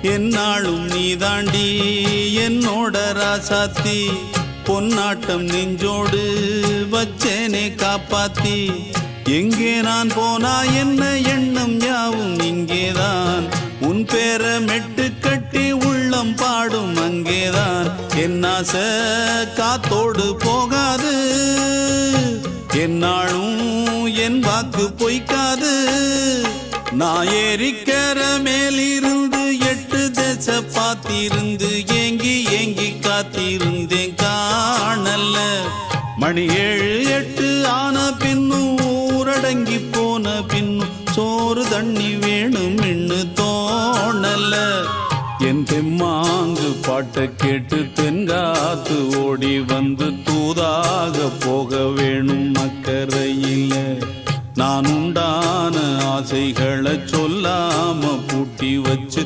என்னாலும் நீதாண்டி என்னோட ராசாத்தி பொன்னாட்டம் நெஞ்சோடு வச்சேனே காப்பாத்தி எங்கே நான் போனா என்ன எண்ணம் யாவும் இங்கேதான் உன் பேர மெட்டு கட்டி உள்ளம் பாடும் அங்கேதான் என் ஆசை காத்தோடு போகாது என்னாலும் என் வாக்கு பொய்க்காது நான் ஏறிக்கிற மேலிருந்து 8 தேச பார்த்திருந்து ஏங்கி ஏங்கி காத்திருந்தேன் காணல்ல மணி 7 8 ஆன பின்னும் ஊரடங்கி போன பின்னும் சோறு தண்ணி வேணும் இன்னு தோணல என் தெம்மாங்கு பாட்டை கேட்டு தென்காத்து ஓடி வந்து தூதாக போக வேணும் அக்கறையில நான் உண்டான ஆசைகளை சொல்லாம பூட்டி வச்சு